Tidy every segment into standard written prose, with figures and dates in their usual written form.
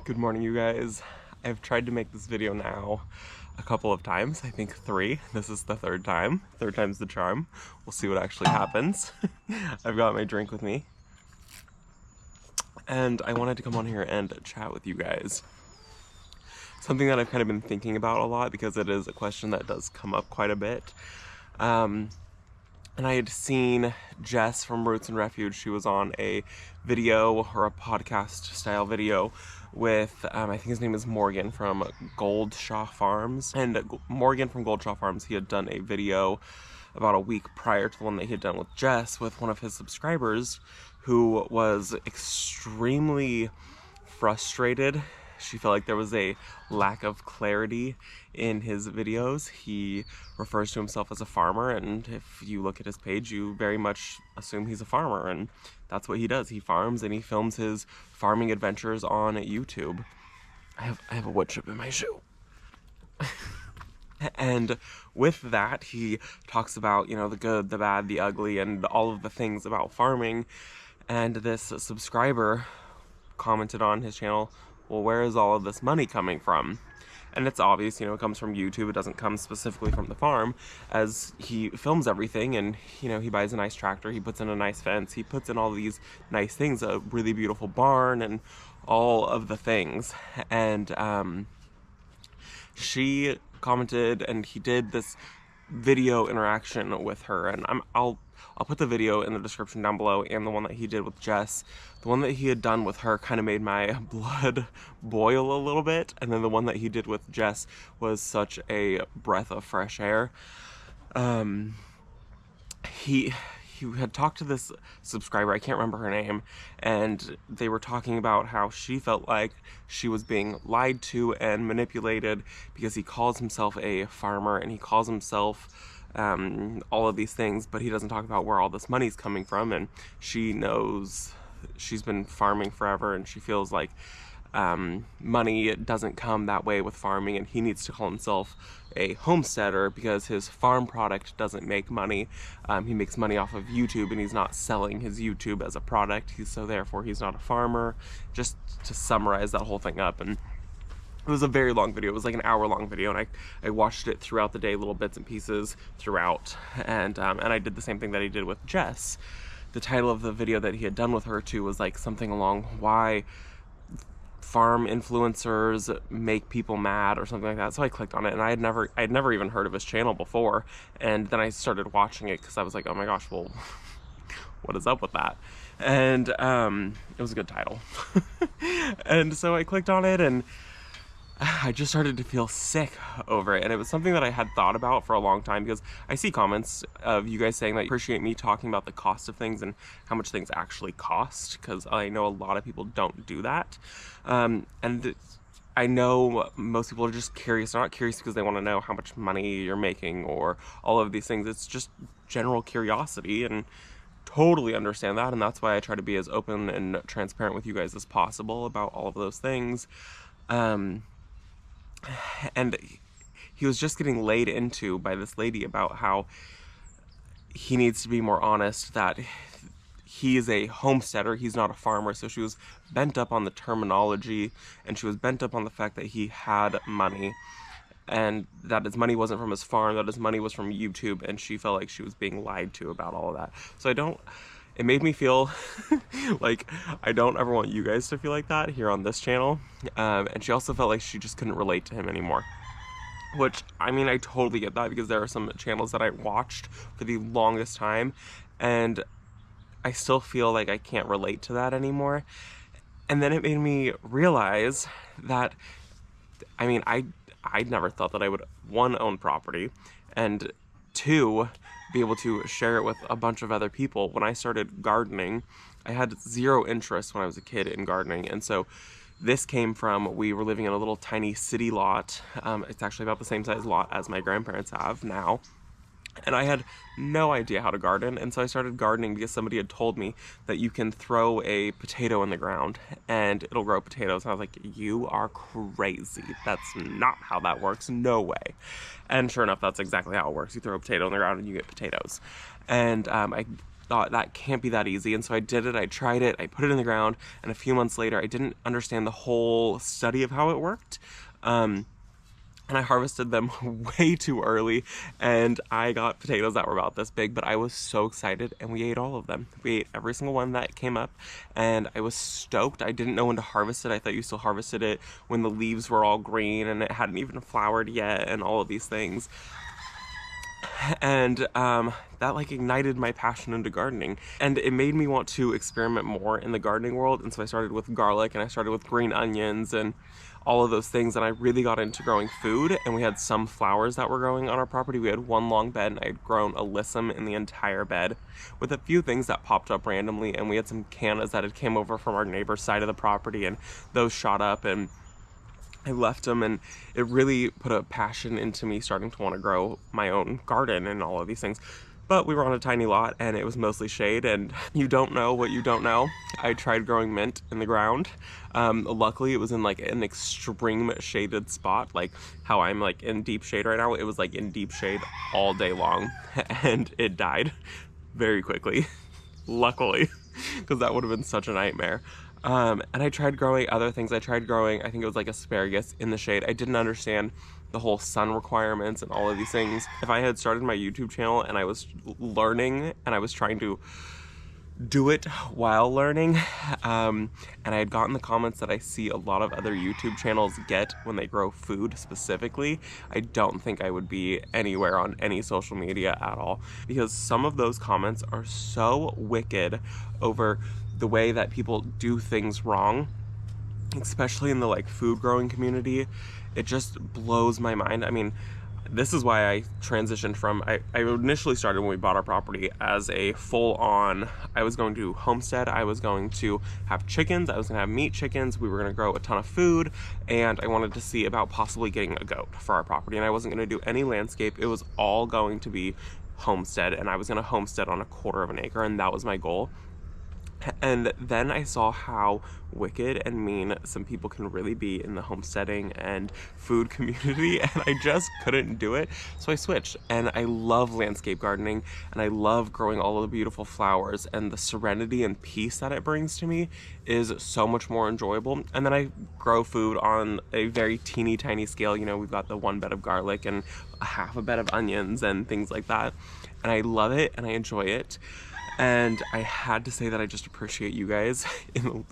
Good morning, you guys. I've tried to make this video now a couple of times, I think 3. This is the third time. Third time's the charm. We'll see what actually happens. I've got my drink with me. And I wanted to come on here and chat with you guys. Something that I've kind of been thinking about a lot because it is a question that does come up quite a bit. And I had seen Jess from Roots and Refuge. She was on a video or a podcast style video with, I think his name is Morgan from Goldshaw Farms. And Morgan from Goldshaw Farms, he had done a video about a week prior to the one that he had done with Jess with one of his subscribers who was extremely frustrated. She felt like there was a lack of clarity in his videos. He refers to himself as a farmer, and if you look at his page, you very much assume he's a farmer, and that's what he does. He farms and he films his farming adventures on YouTube. I have a wood chip in my shoe. And with that, he talks about, the good, the bad, the ugly, and all of the things about farming. And this subscriber commented on his channel, well, where is all of this money coming from? And it's obvious, it comes from YouTube. It doesn't come specifically from the farm, as he films everything and, he buys a nice tractor, he puts in a nice fence, he puts in all these nice things, a really beautiful barn and all of the things. And she commented, and he did this video interaction with her, and I'll put the video in the description down below, and the one that he did with Jess. The one that he had done with her kind of made my blood boil a little bit, and then the one that he did with Jess was such a breath of fresh air. He had talked to this subscriber, I can't remember her name, and they were talking about how she felt like she was being lied to and manipulated because he calls himself a farmer and he calls himself all of these things, but he doesn't talk about where all this money's coming from. And she knows she's been farming forever, and she feels like money doesn't come that way with farming, and he needs to call himself a homesteader because his farm product doesn't make money. He makes money off of YouTube, and he's not selling his YouTube as a product, so therefore he's not a farmer. Just to summarize that whole thing up. And it was a very long video. It was like an hour-long video, and I watched it throughout the day, little bits and pieces throughout. And I did the same thing that he did with Jess. The title of the video that he had done with her too was like something along why farm influencers make people mad or something like that. So I clicked on it, and I'd never even heard of his channel before. And then I started watching it because I was like, oh my gosh, well, what is up with that? And it was a good title. And so I clicked on it, and I just started to feel sick over it. And it was something that I had thought about for a long time, because I see comments of you guys saying that you appreciate me talking about the cost of things and how much things actually cost, because I know a lot of people don't do that. And I know most people are just curious. They're not curious because they want to know how much money you're making or all of these things. It's just general curiosity, and totally understand that. And that's why I try to be as open and transparent with you guys as possible about all of those things. And he was just getting laid into by this lady about how he needs to be more honest, that he is a homesteader, he's not a farmer. So she was bent up on the terminology, and she was bent up on the fact that he had money, and that his money wasn't from his farm, that his money was from YouTube, and she felt like she was being lied to about all of that. So it made me feel like I don't ever want you guys to feel like that here on this channel. And she also felt like she just couldn't relate to him anymore. Which, I totally get that, because there are some channels that I watched for the longest time, and I still feel like I can't relate to that anymore. And then it made me realize that, I never thought that I would, 1, own property, and 2, be able to share it with a bunch of other people. When I started gardening, I had 0 interest when I was a kid in gardening, and so this came from, we were living in a little tiny city lot. It's actually about the same size lot as my grandparents have now. And I had no idea how to garden, and so I started gardening because somebody had told me that you can throw a potato in the ground and it'll grow potatoes. And I was like, you are crazy. That's not how that works. No way. And sure enough, that's exactly how it works. You throw a potato in the ground and you get potatoes. And I thought that can't be that easy, and so I did it. I tried it, I put it in the ground, and a few months later I didn't understand the whole study of how it worked. And I harvested them way too early, and I got potatoes that were about this big, but I was so excited, and we ate all of them. We ate every single one that came up, and I was stoked. I didn't know when to harvest it. I thought you still harvested it when the leaves were all green and it hadn't even flowered yet and all of these things. And that like ignited my passion into gardening, and it made me want to experiment more in the gardening world. And so I started with garlic, and I started with green onions and all of those things, and I really got into growing food. And we had some flowers that were growing on our property. We had one long bed, and I had grown alyssum in the entire bed, with a few things that popped up randomly. And we had some cannas that had came over from our neighbor's side of the property, and those shot up, and I left them, and it really put a passion into me starting to want to grow my own garden and all of these things. But we were on a tiny lot, and it was mostly shade, and you don't know what you don't know. I tried growing mint in the ground. Luckily, it was in like an extreme shaded spot, like how I'm like in deep shade right now. It was like in deep shade all day long, and it died very quickly, luckily, because that would have been such a nightmare. And I tried growing other things. I tried growing, I think it was like asparagus in the shade. I didn't understand the whole sun requirements and all of these things. If I had started my YouTube channel and I was learning and I was trying to do it while learning, and I had gotten the comments that I see a lot of other YouTube channels get when they grow food specifically, I don't think I would be anywhere on any social media at all, because some of those comments are so wicked over the way that people do things wrong, especially in the like food growing community. It just blows my mind. I mean, this is why I transitioned from, I initially started when we bought our property as a full-on, I was going to homestead, I was going to have chickens, I was going to have meat chickens, we were going to grow a ton of food, and I wanted to see about possibly getting a goat for our property, and I wasn't going to do any landscape. It was all going to be homestead, and I was going to homestead on 1/4 of an acre, and that was my goal. And then I saw how wicked and mean some people can really be in the homesteading and food community, and I just couldn't do it. So I switched, and I love landscape gardening, and I love growing all of the beautiful flowers, and the serenity and peace that it brings to me is so much more enjoyable. And then I grow food on a very teeny tiny scale. You know, we've got the 1 bed of garlic and a 1/2 bed of onions and things like that, and I love it and I enjoy it. And I had to say that I just appreciate you guys in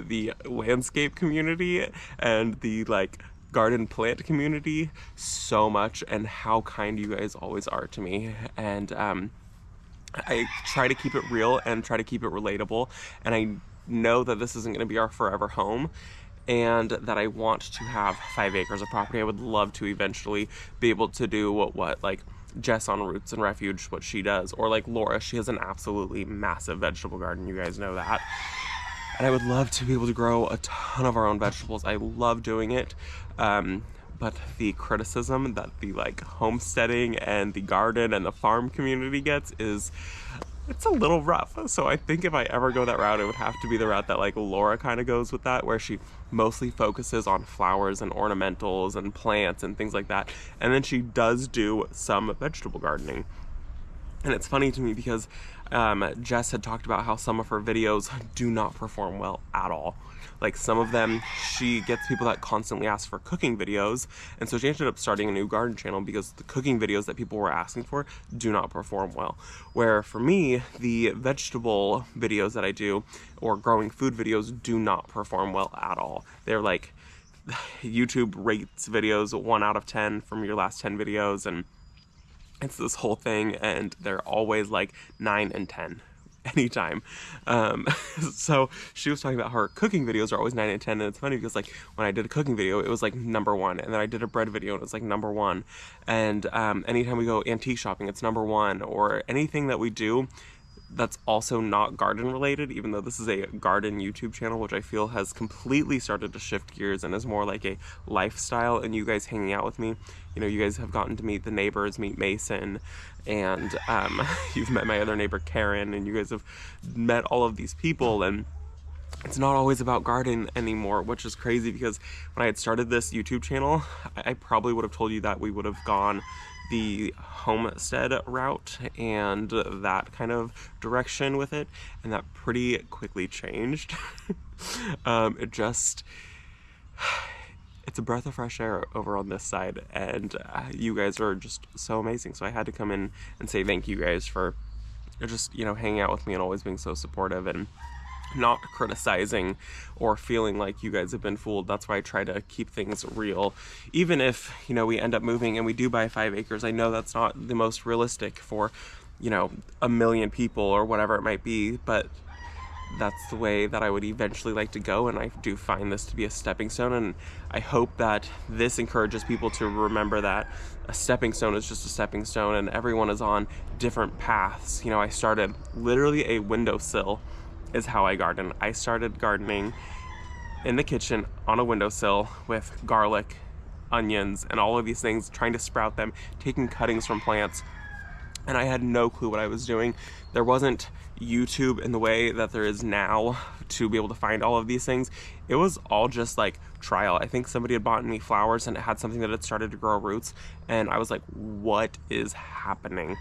the landscape community and the like garden plant community so much, and how kind you guys always are to me. And I try to keep it real and try to keep it relatable, and I know that this isn't going to be our forever home, and that I want to have 5 acres of property. I would love to eventually be able to do what like Jess on Roots and Refuge, what she does, or like Laura, she has an absolutely massive vegetable garden, you guys know that. And I would love to be able to grow a ton of our own vegetables. I love doing it, but the criticism that the like homesteading and the garden and the farm community gets is, it's a little rough. So I think if I ever go that route, it would have to be the route that like Laura kind of goes with that, where she mostly focuses on flowers and ornamentals and plants and things like that. And then she does do some vegetable gardening. And it's funny to me because Jess had talked about how some of her videos do not perform well at all. Like some of them, she gets people that constantly ask for cooking videos, and so she ended up starting a new garden channel because the cooking videos that people were asking for do not perform well. Where for me, the vegetable videos that I do, or growing food videos, do not perform well at all. They're like, YouTube rates videos 1 out of 10 from your last 10 videos, and it's this whole thing, and they're always like 9 and 10 anytime. So she was talking about her cooking videos are always 9 and 10, and it's funny because like when I did a cooking video, it was like #1, and then I did a bread video and it was like #1, and anytime we go antique shopping, it's #1, or anything that we do that's also not garden related, even though this is a garden YouTube channel, which I feel has completely started to shift gears and is more like a lifestyle. And you guys hanging out with me, you know, you guys have gotten to meet the neighbors, meet Mason, and you've met my other neighbor Karen, and you guys have met all of these people, and it's not always about garden anymore, which is crazy because when I had started this YouTube channel, I probably would have told you that we would have gone the homestead route and that kind of direction with it, and that pretty quickly changed. It just, it's a breath of fresh air over on this side, and you guys are just so amazing. So I had to come in and say thank you guys for just, you know, hanging out with me and always being so supportive and not criticizing or feeling like you guys have been fooled. That's why I try to keep things real. Even if, you know, we end up moving and we do buy 5 acres, I know that's not the most realistic for, you know, 1 million people or whatever it might be, but that's the way that I would eventually like to go, and I do find this to be a stepping stone, and I hope that this encourages people to remember that a stepping stone is just a stepping stone, and everyone is on different paths. You know, I started literally a windowsill is how I garden. I started gardening in the kitchen on a windowsill with garlic, onions, and all of these things, trying to sprout them, taking cuttings from plants, and I had no clue what I was doing. There wasn't YouTube in the way that there is now to be able to find all of these things. It was all just like trial. I think somebody had bought me flowers and it had something that had started to grow roots, and I was like, what is happening?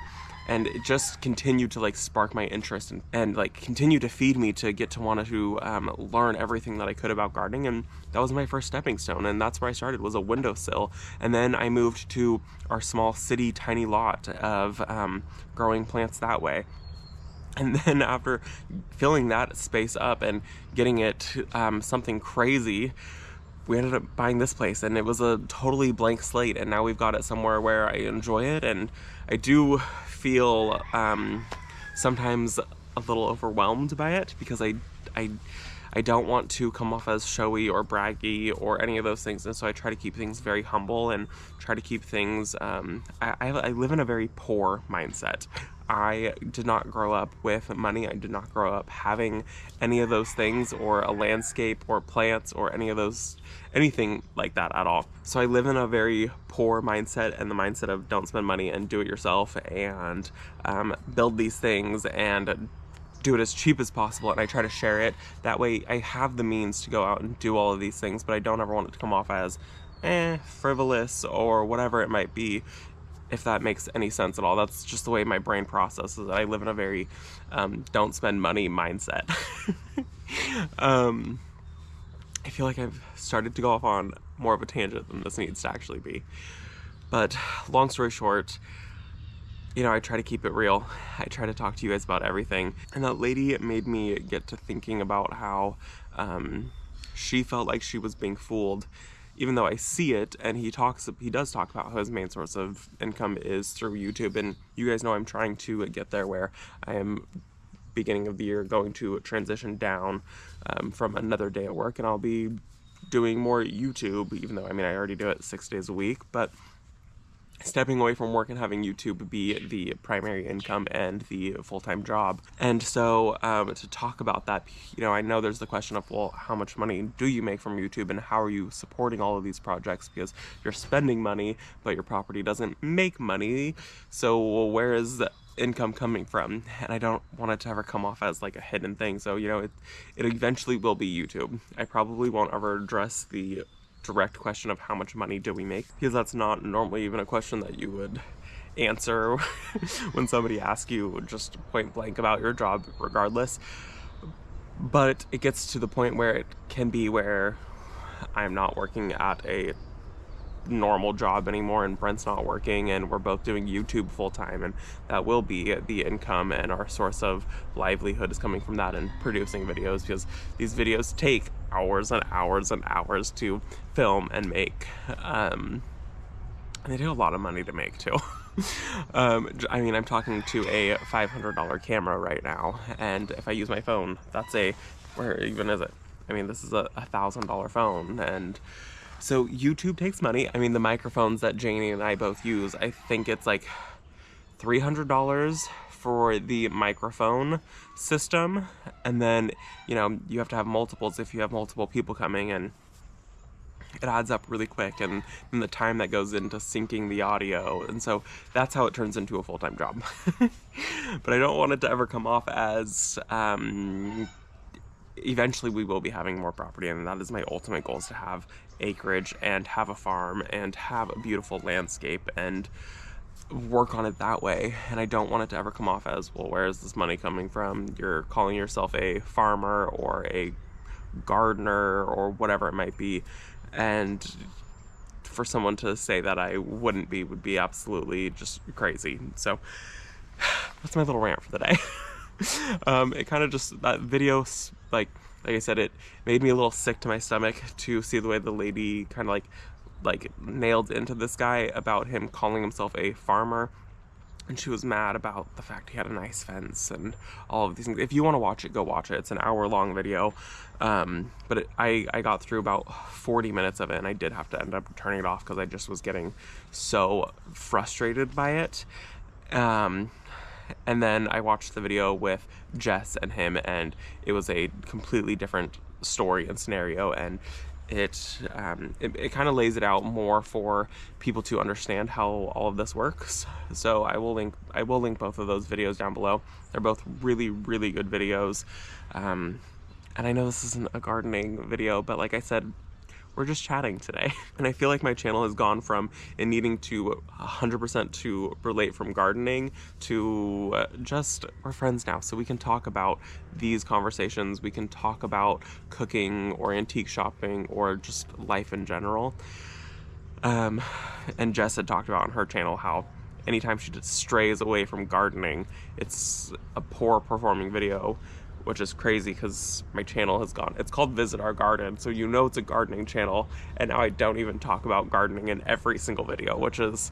And it just continued to like spark my interest and like continue to feed me to get to want to learn everything that I could about gardening. And that was my first stepping stone, and that's where I started, was a windowsill. And then I moved to our small city tiny lot of growing plants that way. And then after filling that space up and getting it something crazy, we ended up buying this place, and it was a totally blank slate, and now we've got it somewhere where I enjoy it. And I do feel sometimes a little overwhelmed by it, because I don't want to come off as showy or braggy or any of those things, and so I try to keep things very humble and try to keep things, I live in a very poor mindset. I did not grow up with money. I did not grow up having any of those things, or a landscape or plants or anything like that at all. So I live in a very poor mindset, and the mindset of don't spend money and do it yourself, and build these things and do it as cheap as possible, and I try to share it. That way I have the means to go out and do all of these things, but I don't ever want it to come off as frivolous or whatever it might be, if that makes any sense at all. That's just the way my brain processes. I live in a very don't spend money mindset. I feel like I've started to go off on more of a tangent than this needs to actually be. But long story short, you know, I try to keep it real. I try to talk to you guys about everything. And that lady made me get to thinking about how she felt like she was being fooled, even though I see it. And he does talk about how his main source of income is through YouTube. And you guys know I'm trying to get there, where I am, beginning of the year, going to transition down from another day at work, and I'll be doing more YouTube, even though, I mean, I already do it 6 days a week, but stepping away from work and having YouTube be the primary income and the full-time job. And so to talk about that, you know, I know there's the question of, well, how much money do you make from YouTube, and how are you supporting all of these projects? Because you're spending money, but your property doesn't make money. So where is the income coming from? And I don't want it to ever come off as like a hidden thing. So, you know, it eventually will be YouTube. I probably won't ever address the direct question of how much money do we make, because that's not normally even a question that you would answer when somebody asks you just point blank about your job regardless. But it gets to the point where it can be where I'm not working at a normal job anymore, and Brent's not working, and we're both doing YouTube full-time, and that will be the income, and our source of livelihood is coming from that and producing videos, because these videos take hours and hours and hours to film and make, and they take a lot of money to make too. I mean, I'm talking to a $500 camera right now, and if I use my phone, that's where even is it? I mean, this is a $1,000 phone, and so YouTube takes money. I mean, the microphones that Janie and I both use, I think it's like $300 for the microphone system. And then, you know, you have to have multiples if you have multiple people coming, and it adds up really quick. And then the time that goes into syncing the audio. And so that's how it turns into a full-time job. But I don't want it to ever come off as, eventually we will be having more property, and that is my ultimate goal, is to have acreage and have a farm and have a beautiful landscape. And work on it that way, and I don't want it to ever come off as, well, where is this money coming from? You're calling yourself a farmer or a gardener or whatever it might be, and for someone to say that I wouldn't be would be absolutely just crazy. So that's my little rant for the day. It kind of just, that video, like I said, it made me a little sick to my stomach to see the way the lady kind of like nailed into this guy about him calling himself a farmer, and she was mad about the fact he had a nice fence and all of these things. If you want to watch it, go watch it. It's an hour-long video, but I got through about 40 minutes of it, and I did have to end up turning it off because I just was getting so frustrated by it. And then I watched the video with Jess and him, and it was a completely different story and scenario, and it kind of lays it out more for people to understand how all of this works. So I will link both of those videos down below. They're both really, really good videos. And I know this isn't a gardening video, but like I said, we're just chatting today. And I feel like my channel has gone from it needing to 100% to relate from gardening to just, we're friends now, so we can talk about these conversations. We can talk about cooking or antique shopping or just life in general. And Jess had talked about on her channel how anytime she just strays away from gardening, it's a poor performing video, which is crazy because my channel has gone, it's called Visit Our Garden, so you know it's a gardening channel, and now I don't even talk about gardening in every single video, which is,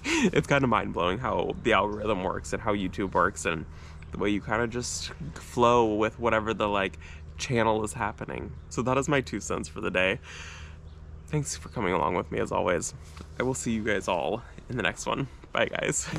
it's kind of mind-blowing how the algorithm works and how YouTube works, and the way you kind of just flow with whatever the like channel is happening. So that is my 2 cents for the day. Thanks for coming along with me as always. I will see you guys all in the next one. Bye guys.